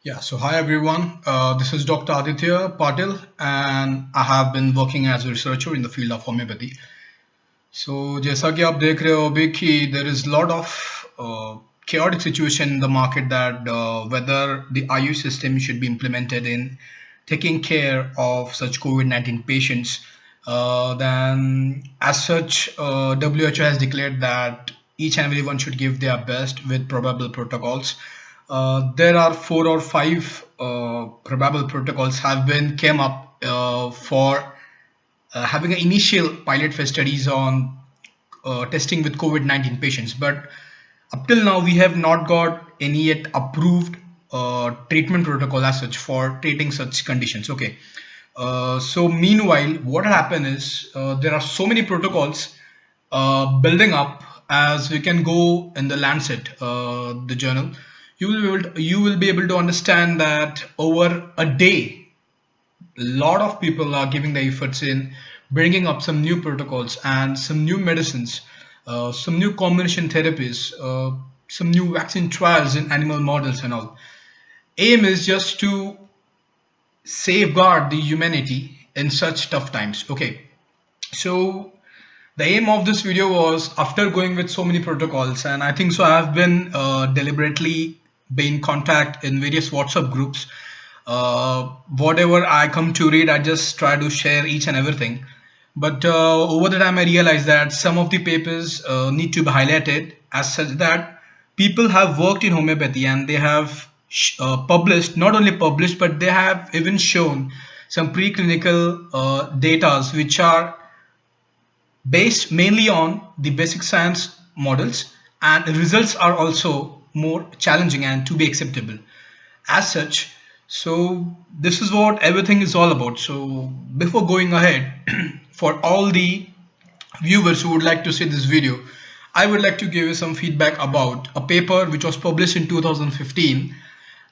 Yeah, so hi everyone. This is Dr. Aditya Patil, and I have been working as a researcher in the field of homeopathy. So जैसा कि आप देख रहे हो अभी कि there is a lot of chaotic situation in the market that whether the IU system should be implemented in taking care of such COVID-19 patients. Then, as such, WHO has declared that each and everyone should give their best with probable protocols. There are four or five probable protocols have been came up for having an initial pilot phase studies on testing with COVID-19 patients. But up till now, we have not got any yet approved treatment protocol as such for treating such conditions. Okay. So meanwhile, what happened is there are so many protocols building up. As we can go in the Lancet, the journal, you will be able to understand that over a day a lot of people are giving their efforts in bringing up some new protocols and some new medicines, some new combination therapies, some new vaccine trials in animal models and all. Aim is just to safeguard the humanity in such tough times. Okay, so the aim of this video was after going with so many protocols, and I think so I have been deliberately been in contact in various WhatsApp groups. Whatever I come to read, I just try to share each and everything. But over the time, I realized that some of the papers need to be highlighted as such that people have worked in homeopathy and they have published, not only published, but they have even shown some preclinical data which are based mainly on the basic science models, and the results are also more challenging and to be acceptable as such. So this is what everything is all about. So before going ahead, for all the viewers who would like to see this video, I would like to give you some feedback about a paper which was published in 2015.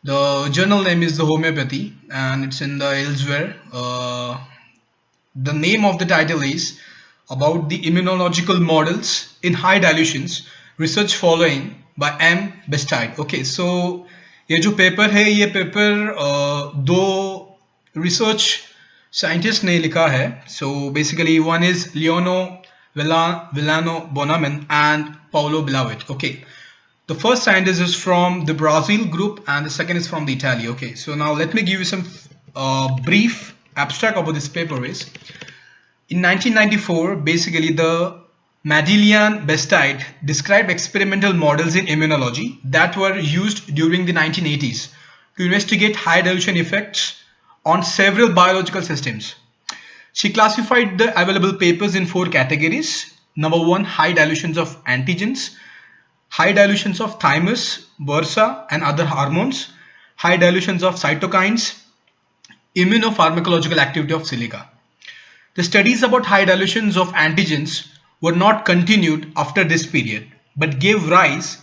The journal name is the Homeopathy and it's in the elsewhere. The name of the title is about the immunological models in high dilutions, research following by M. Bestide. Okay, so ये जो paper है ये paper दो research scientist ने लिखा है. So basically one is Leono Vilano Bonaman and Paulo Bilavit. Okay, the first scientist is from the Brazil group and the second is from the Italy. Okay, so now let me give you some brief abstract about this paper. Is in 1994, basically the Madeleine Bestide described experimental models in immunology that were used during the 1980s to investigate high dilution effects on several biological systems. She classified the available papers in four categories. Number one, high dilutions of antigens, high dilutions of thymus, bursa, and other hormones, high dilutions of cytokines, immunopharmacological activity of silica. The studies about high dilutions of antigens were not continued after this period, but gave rise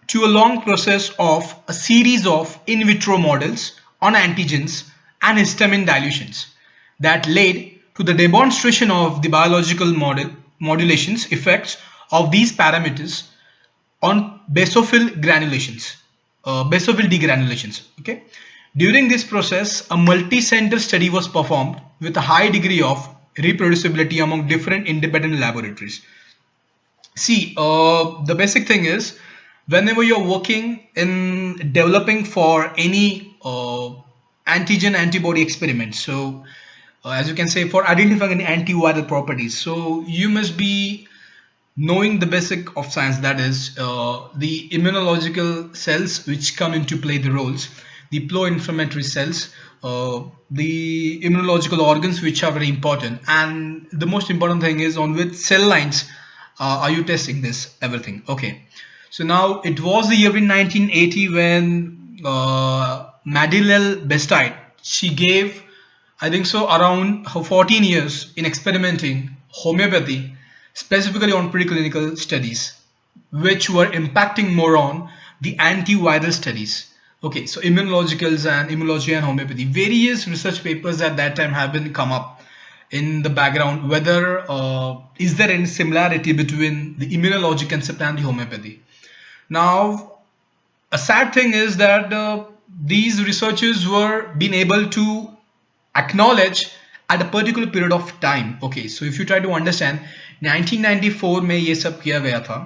to a long process of a series of in vitro models on antigens and histamine dilutions that led to the demonstration of the biological modulations effects of these parameters on basophil degranulations. Okay, during this process, a multi-center study was performed with a high degree of reproducibility among different independent laboratories. See, the basic thing is whenever you're working in developing for any antigen antibody experiment, so as you can say for identifying any antiviral properties, so you must be knowing the basic of science, that is the immunological cells which come into play the roles, the pro-inflammatory cells, the immunological organs which are very important, and the most important thing is on which cell lines are you testing this everything. Okay, so now it was the year in 1980 when Madeleine Bestide, she gave, I think so, around 14 years in experimenting homeopathy, specifically on preclinical studies, which were impacting more on the antiviral studies. Okay, so immunologicals and immunology and homeopathy, various research papers at that time have been come up in the background. Whether is there any similarity between the immunology concept and the homeopathy? Now, a sad thing is that these researchers were being able to acknowledge at a particular period of time. Okay, so if you try to understand, 1994 में ये सब किया गया था.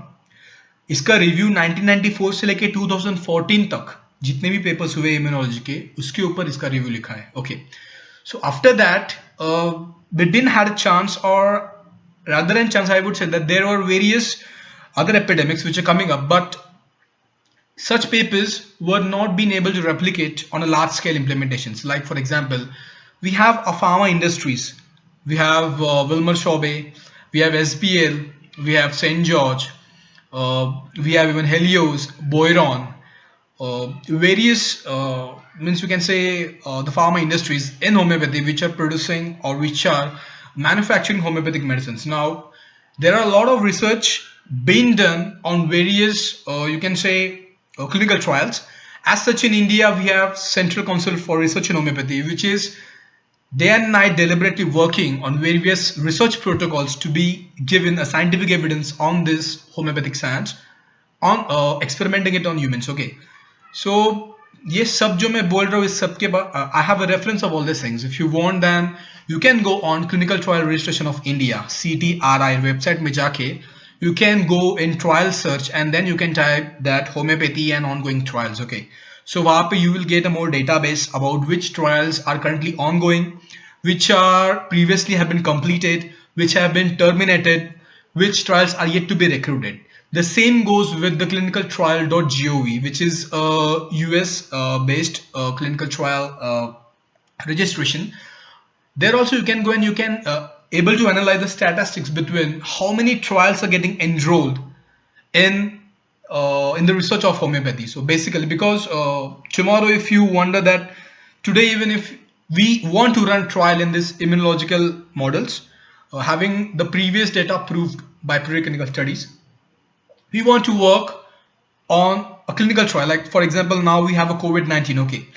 इसका review 1994 से लेके 2014 तक जितने भी पेपर्स हुए इम्यूनोलॉजी के, उसके ऊपर इसका रिव्यू लिखा है. Okay, so after that they didn't had a chance, or rather than chance I would say that there were various other epidemics which are coming up, but such papers were not being able to replicate on a large scale implementations. Like for example, we have a pharma industries, we have Wilmer Shobe, we have SPL, we have St. George, we have even Helios, Boiron, various means we can say the pharma industries in homeopathy which are producing or which are manufacturing homeopathic medicines. Now there are a lot of research being done on various you can say clinical trials. As such, in India we have Central Council for Research in Homeopathy, which is day and night deliberately working on various research protocols to be given a scientific evidence on this homeopathic science, on experimenting it on humans. Okay, so ये सब जो मैं बोल रहा हूँ इस सब के बाद I have a reference of all these things. If you want, then you can go on Clinical Trial Registration of India CTRI website में जाके you can go in trial search and then you can type that homeopathy and ongoing trials. Okay, so वहाँ पे you will get a more database about which trials are currently ongoing, which are previously have been completed, which have been terminated, which trials are yet to be recruited. The same goes with the clinicaltrial.gov, which is a US based clinical trial registration. There also you can go and you can able to analyze the statistics between how many trials are getting enrolled in the research of homeopathy. So basically, because tomorrow if you wonder that today even if we want to run trial in this immunological models, having the previous data proved by preclinical studies, we want to work on a clinical trial. Like for example, now we have a COVID-19. Okay,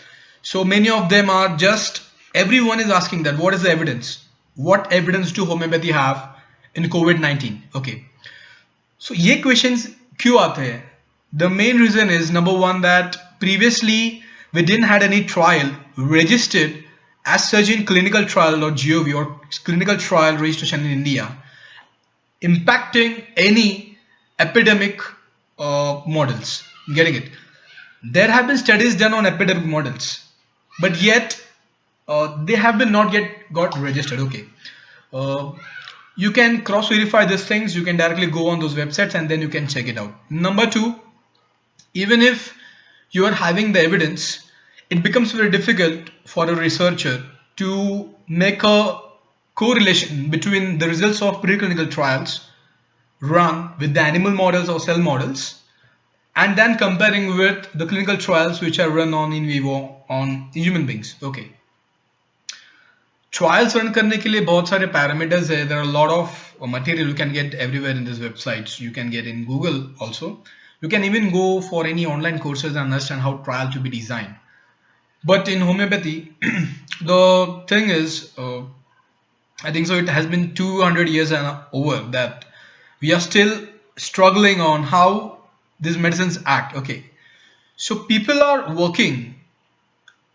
so many of them are just, everyone is asking that what is the evidence, what evidence do homeopathy have in COVID-19. Okay, so ये questions क्यों आते हैं? The main reason is number one that previously we didn't had any trial registered as such in clinicaltrial.gov or clinical trial registration in India impacting any epidemic models. Getting it? There have been studies done on epidemic models, but yet they have been not yet got registered. Okay, you can cross verify these things. You can directly go on those websites and then you can check it out. Number two, even if you are having the evidence, it becomes very difficult for a researcher to make a correlation between the results of preclinical trials run with the animal models or cell models and then comparing with the clinical trials which are run on in vivo on human beings. Okay, trials run करने के लिए बहुत सारे parameters है. There are a lot of material you can get everywhere in these websites. You can get in Google also. You can even go for any online courses and understand how trial to be designed. But in homeopathy, the thing is, I think so it has been 200 years and over that we are still struggling on how these medicines act. Okay, so people are working,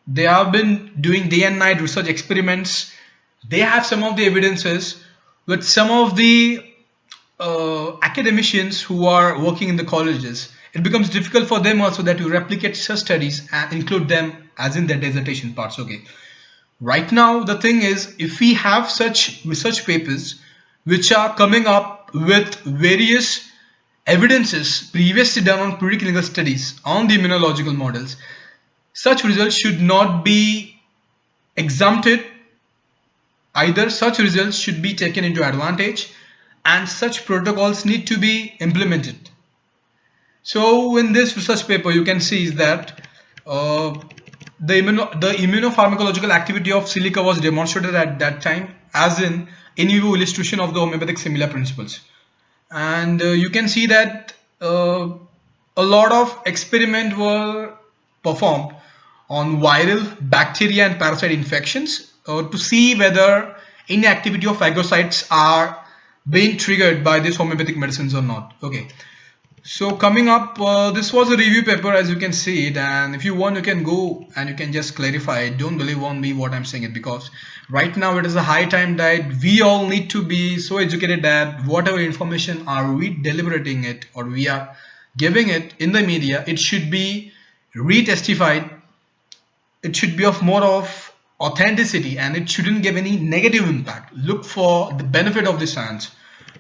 they have been doing day and night research experiments, they have some of the evidences with some of the academicians who are working in the colleges. It becomes difficult for them also that to replicate such studies and include them as in their dissertation parts. Okay, right now the thing is, if we have such research papers which are coming up with various evidences previously done on preclinical studies on the immunological models, such results should not be exempted. Either such results should be taken into advantage and such protocols need to be implemented. So in this research paper you can see is that the immunopharmacological activity of silica was demonstrated at that time as in vivo illustration of the homeopathic similar principles. And you can see that a lot of experiments were performed on viral, bacteria and parasite infections to see whether any activity of phagocytes are being triggered by these homeopathic medicines or not. Okay, So coming up, this was a review paper as you can see it, and if you want you can go and you can just clarify it. Don't believe on me what I'm saying it, because right now it is a high time that we all need to be so educated that whatever information are we deliberating it or we are giving it in the media, it should be re-testified. It should be of more of authenticity and it shouldn't give any negative impact. Look for the benefit of the science.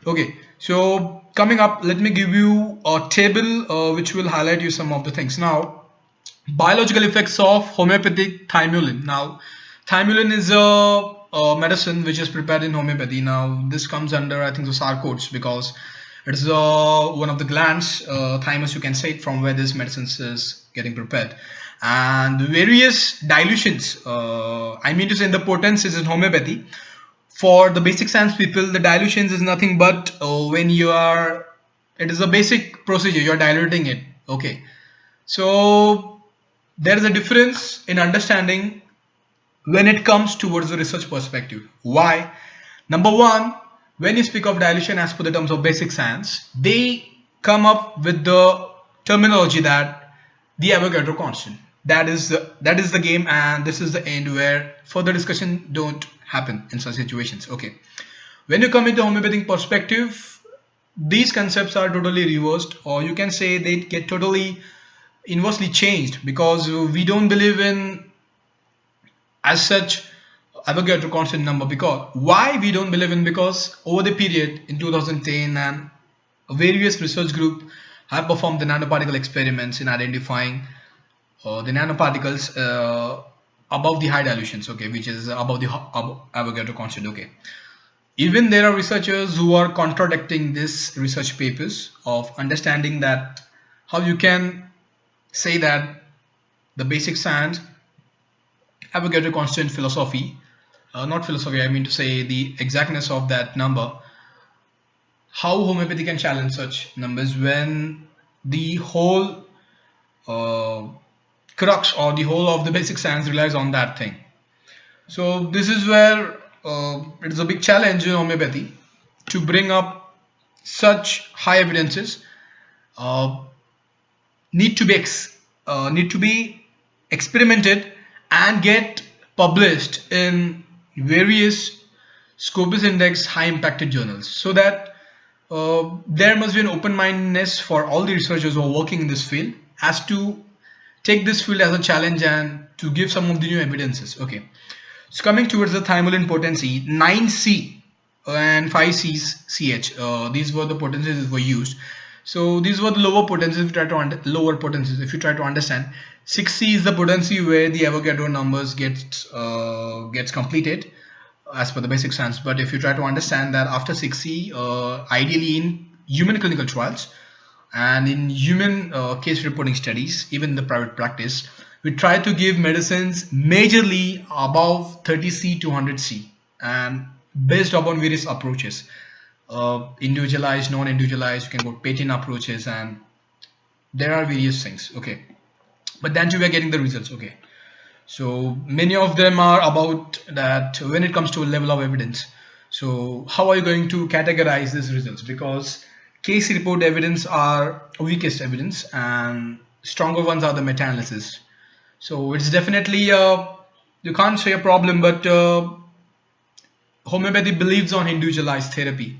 Okay, so coming up, let me give you a table which will highlight you some of the things. Now, biological effects of homeopathic thymulin. Now, thymulin is a medicine which is prepared in homeopathy. Now, this comes under, I think, the sarcodes, because it is one of the glands, thymus, you can say it, from where this medicine is getting prepared. And various dilutions, I mean to say, in the potencies in homeopathy. For the basic science people, the dilutions is nothing but when you are, it is a basic procedure, you are diluting it. Okay, so there is a difference in understanding when it comes towards the research perspective. Why? Number one, when you speak of dilution as per the terms of basic science, they come up with the terminology that the Avogadro constant. That is the game, and this is the end where further discussion don't happen in such situations. Okay. When you come into homeopathic perspective, these concepts are totally reversed, or you can say they get totally inversely changed, because we don't believe in as such Avogadro constant number. Because why we don't believe in, because over the period in 2010 and various research group have performed the nanoparticle experiments in identifying the nanoparticles above the high dilutions, okay, which is above the Avogadro constant. Okay, even there are researchers who are contradicting this research papers of understanding that how you can say that the basic science Avogadro constant philosophy, not philosophy, I mean to say the exactness of that number, how homeopathy can challenge such numbers when the whole uh, crux or the whole of the basic science relies on that thing. So this is where it is a big challenge in homeopathy to bring up such high evidences. Uh, need to be experimented and get published in various Scopus Index high impacted journals, so that there must be an open mindedness for all the researchers who are working in this field as to take this field as a challenge and to give some of the new evidences. Okay, so coming towards the thymolin potency, 9C and 5C's CH, these were the potencies that were used. So these were the lower potencies. If you try to lower potencies, if you try to understand, 6C is the potency where the Avogadro numbers gets completed as per the basic science. But if you try to understand that after 6C, ideally in human clinical trials and in human case reporting studies, even in the private practice, we try to give medicines majorly above 30C to 100C, and based upon various approaches, individualized, non-individualized, you can go patent approaches, and there are various things. Okay, but then too we are getting the results. Okay, so many of them are about that when it comes to a level of evidence. So how are you going to categorize these results? Because case report evidence are weakest evidence and stronger ones are the meta-analysis. So it's definitely you can't say a problem, but homeopathy believes on individualized therapy,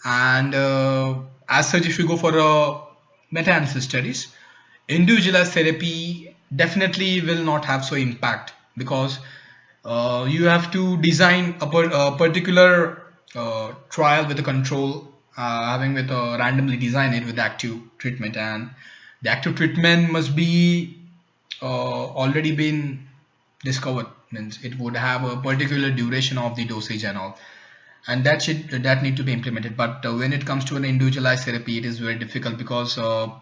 and as such, if you go for meta-analysis studies, individualized therapy definitely will not have so impact, because you have to design a particular trial with a control, having with randomly design it with active treatment, and the active treatment must be already been discovered, means it would have a particular duration of the dosage and all, and that need to be implemented. But when it comes to an individualized therapy, it is very difficult, because the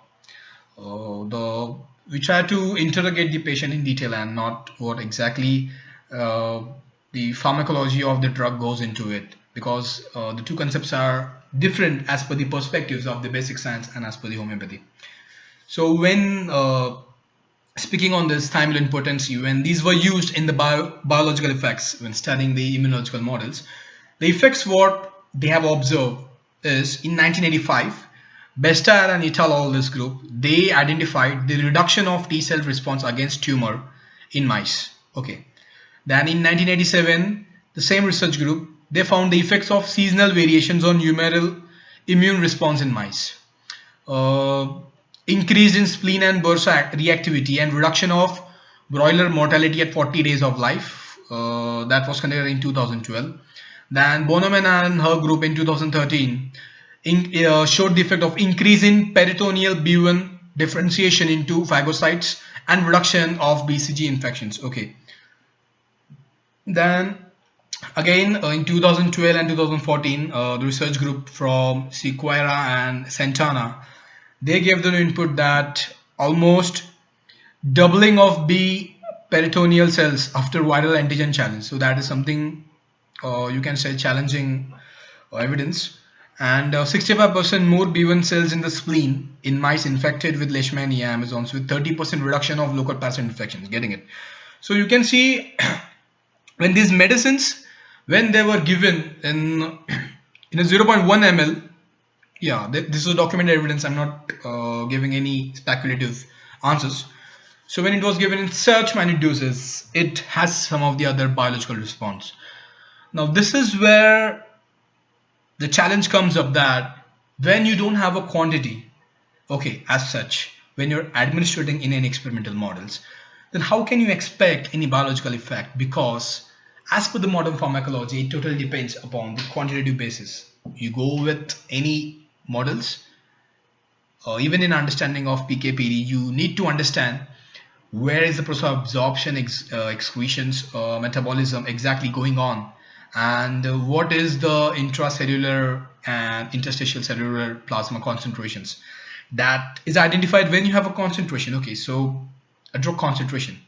we try to interrogate the patient in detail and not what exactly uh, the pharmacology of the drug goes into it, because the two concepts are different as per the perspectives of the basic science and as per the homeopathy. So when speaking on this thymolin potency, when these were used in the biological effects, when studying the immunological models, the effects what they have observed is in 1985, Bestair and et al. This group, they identified the reduction of T cell response against tumor in mice. Okay. Then in 1987, the same research group, they found the effects of seasonal variations on humoral immune response in mice. Uh, Increase in spleen and bursa reactivity and reduction of broiler mortality at 40 days of life. That was conducted in 2012. Then Bonoman and her group in 2013 showed the effect of increase in peritoneal B1 differentiation into phagocytes and reduction of BCG infections. Okay. Then again in 2012 and 2014, the research group from Sequeira and Santana, they gave the input that almost doubling of B peritoneal cells after viral antigen challenge. So that is something you can say challenging evidence. And 65% more B1 cells in the spleen in mice infected with Leishmania amazons, with 30% reduction of local parasite infections. Getting it? So you can see when these medicines, when they were given in a 0.1 ml, yeah, this is documented evidence. I'm not giving any speculative answers. So when it was given in such many doses, it has some of the other biological response. Now this is where the challenge comes up, that when you don't have a quantity, okay, as such, when you're administrating in an experimental models, then how can you expect any biological effect? Because as per the modern pharmacology, it totally depends upon the quantitative basis. You go with any models, or even in understanding of PK/PD, you need to understand where is the process of absorption, excretions, metabolism exactly going on, and what is the intracellular and interstitial cellular plasma concentrations. That is identified when you have a concentration. Okay, so a drug concentration.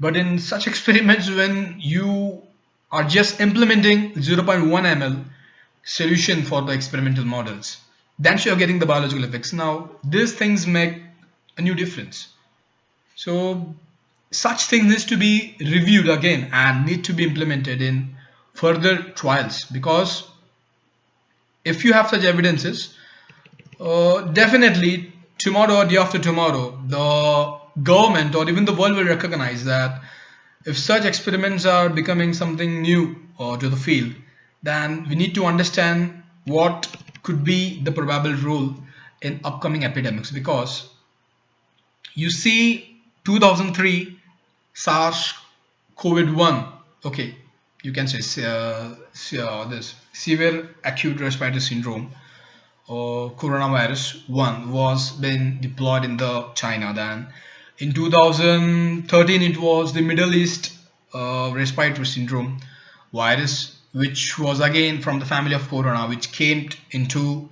But in such experiments, when you are just implementing 0.1 ml solution for the experimental models, then you're getting the biological effects. Now these things make a new difference. So such things needs to be reviewed again and need to be implemented in further trials, because if you have such evidences, definitely tomorrow or day after tomorrow, the government or even the world will recognize that if such experiments are becoming something new to the field, then we need to understand what could be the probable role in upcoming epidemics. Because you see 2003 SARS COVID-1, okay, you can say this severe acute respiratory syndrome or coronavirus 1 was been deployed in the China. Then in 2013 it was the Middle East respiratory syndrome virus, which was again from the family of corona, which came into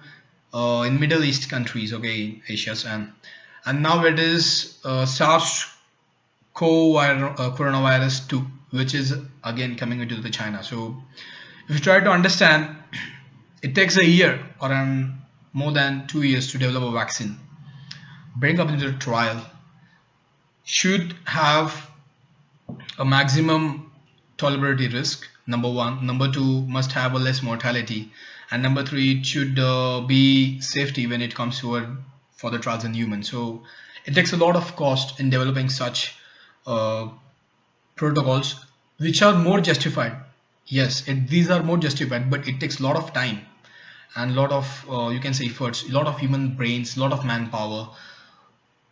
in Middle East countries, okay, Asia, and now it is SARS coronavirus 2, which is again coming into the China. So if you try to understand, it takes a year or more than 2 years to develop a vaccine, bring up into the trial, should have a maximum tolerability risk, number one. Number two, must have a less mortality, and number three, it should be safety when it comes to for the trials in humans. So it takes a lot of cost in developing such uh, protocols, which are more justified. Yes, these are more justified, but it takes a lot of time and a lot of you can say efforts, a lot of human brains, a lot of manpower.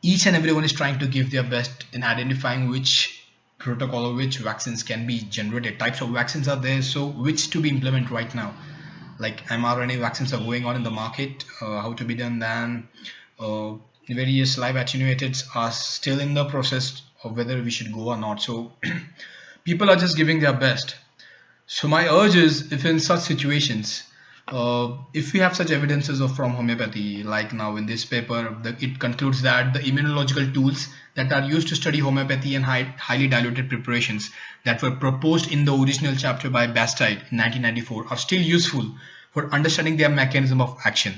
Each and everyone is trying to give their best in identifying which protocol or which vaccines can be generated. Types of vaccines are there, so which to be implemented right now. Like mRNA vaccines are going on in the market, how to be done. Then various live attenuators are still in the process of whether we should go or not. So people are just giving their best. So my urge is, if in such situations, if we have such evidences of from homeopathy, like now in this paper, it concludes that the immunological tools that are used to study homeopathy and highly diluted preparations that were proposed in the original chapter by Bastide in 1994 are still useful for understanding their mechanism of action.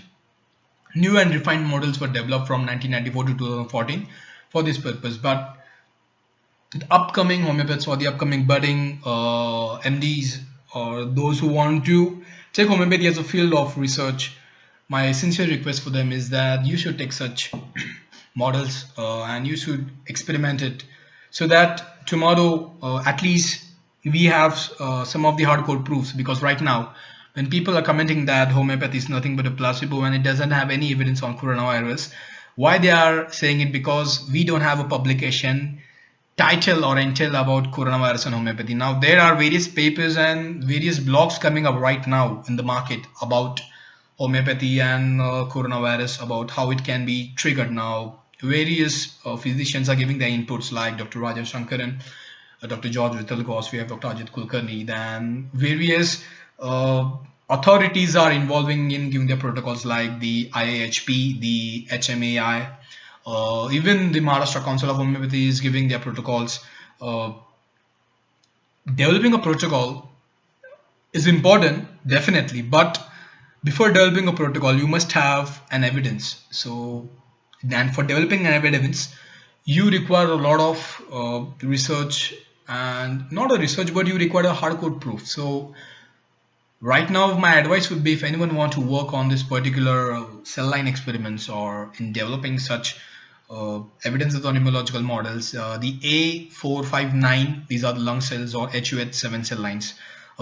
New and refined models were developed from 1994 to 2014 for this purpose, but the upcoming homeopaths or the upcoming budding MDs or those who want to take homeopathy as a field of research, my sincere request for them is that you should take such models and you should experiment it so that tomorrow at least we have some of the hardcore proofs, because right now when people are commenting that homeopathy is nothing but a placebo and it doesn't have any evidence on coronavirus, why they are saying it? Because we don't have a publication title or entail about coronavirus and homeopathy. Now there are various papers and various blogs coming up right now in the market about homeopathy and coronavirus, about how it can be triggered. Now various physicians are giving their inputs, like Dr. Rajan Shankaran, Dr. George Vithalgos, we have Dr. Ajit Kulkarni, then various uh, authorities are involving in giving their protocols, like the IAHP, the HMAI, even the Maharashtra Council of Homeopathy is giving their protocols. Uh, Developing a protocol is important, definitely, but before developing a protocol, you must have an evidence. So, and for developing an evidence, you require a lot of research, and not a research, but you require a hardcore proof. So, right now, my advice would be, if anyone want to work on this particular cell line experiments or in developing such evidences on immunological models, the A459, these are the lung cells, or HUH7 cell lines.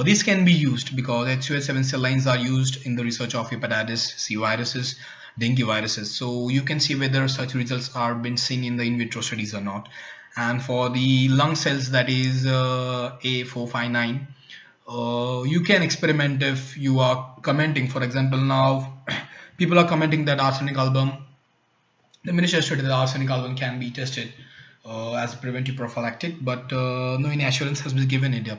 These can be used because HUH7 cell lines are used in the research of hepatitis C viruses, dengue viruses. So you can see whether such results are been seen in the in vitro studies or not. And for the lung cells, that is A459, you can experiment if you are commenting. For example, now people are commenting that arsenic album, the minister stated that arsenic album can be tested as a preventive prophylactic, but no any assurance has been given it up.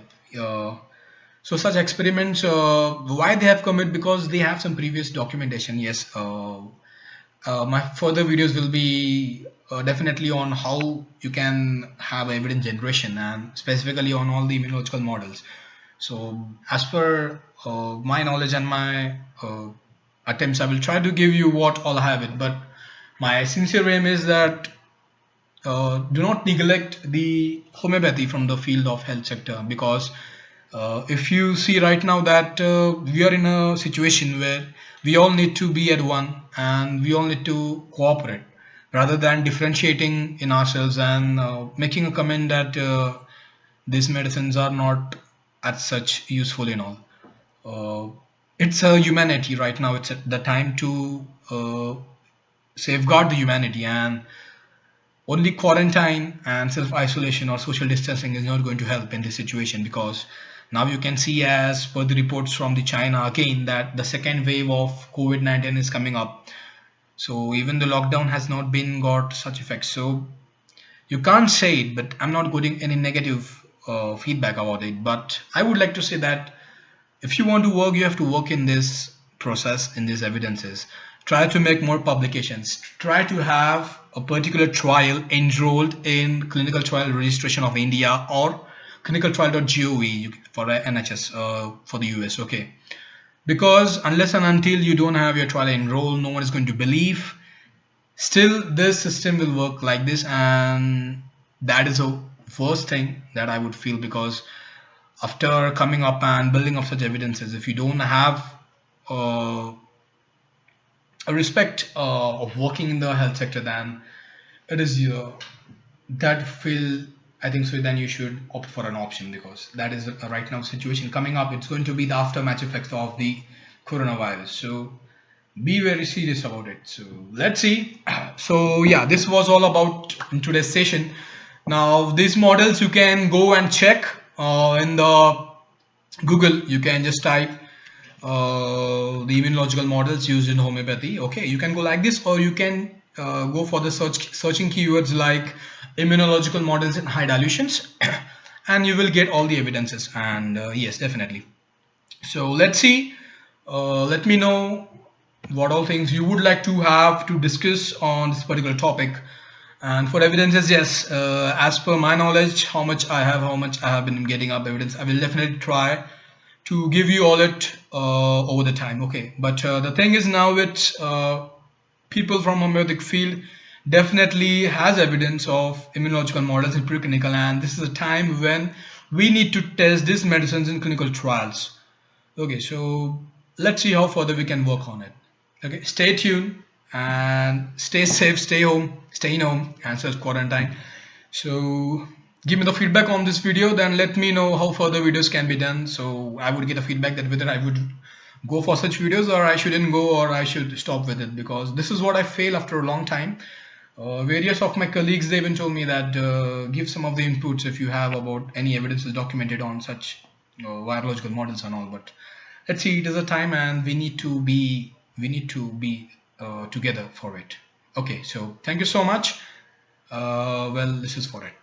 So such experiments, why they have come? Because they have some previous documentation. Yes, my further videos will be definitely on how you can have evidence generation, and specifically on all the immunological models. So as per my knowledge and my attempts, I will try to give you what all I have it. But my sincere aim is that do not neglect the homeopathy from the field of health sector, because if you see right now that we are in a situation where we all need to be at one and we all need to cooperate, rather than differentiating in ourselves and making a comment that these medicines are not as such useful in all. uh, it's a humanity right now. It's at the time to safeguard the humanity, and only quarantine and self-isolation or social distancing is not going to help in this situation, because now you can see, as per the reports from the China again, that the second wave of COVID-19 is coming up. So even the lockdown has not been got such effects. So you can't say it, but I'm not getting any negative feedback about it. But I would like to say that if you want to work, you have to work in this process, in these evidences. Try to make more publications. Try to have a particular trial enrolled in clinical trial registration of India or clinicaltrial.gov for NHS for the US. Okay, because unless and until you don't have your trial enrolled, no one is going to believe. Still, this system will work like this, and that is the first thing that I would feel, because after coming up and building up such evidences, if you don't have uh, a respect of working in the health sector, then it is that feel, I think so, then you should opt for an option, because that is right now situation coming up. It's going to be the aftermath effects of the coronavirus. So be very serious about it. So let's see. So yeah, this was all about in today's session. Now these models you can go and check in the Google. You can just type the immunological models used in homeopathy. Okay, you can go like this, or you can go for the searching keywords like immunological models in high dilutions, and you will get all the evidences. And yes, definitely. So let's see. Let me know what all things you would like to have to discuss on this particular topic. And for evidences, yes, as per my knowledge, how much I have been getting up evidence, I will definitely try to give you all it over the time. Okay, but the thing is, now with people from homeopathic field definitely has evidence of immunological models in preclinical, and this is a time when we need to test these medicines in clinical trials. Okay, so let's see how further we can work on it. Okay, stay tuned and stay safe, stay in home and self quarantine. So give me the feedback on this video, then let me know how further videos can be done. So I would get a feedback that whether I would go for such videos or I shouldn't go or I should stop with it, because this is what I fail after a long time. Various of my colleagues, they even told me that give some of the inputs if you have about any evidences documented on such virological models and all. But let's see, it is a time and we need to be together for it. Okay, so thank you so much. Well, this is for it.